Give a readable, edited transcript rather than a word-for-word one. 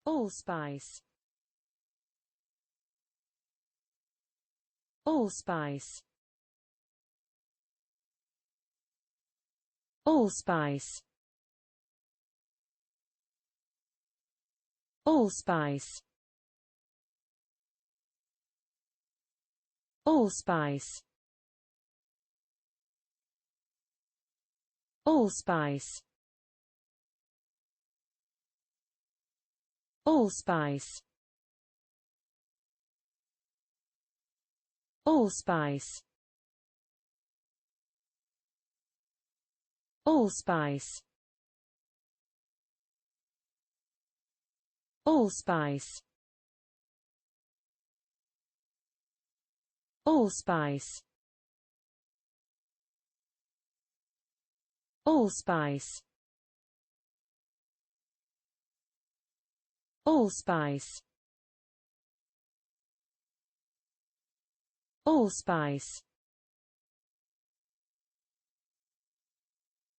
Allspice. Allspice. Allspice. Allspice. Allspice. Allspice. Allspice. Allspice. Allspice. Allspice. Allspice. Allspice. Allspice. Allspice.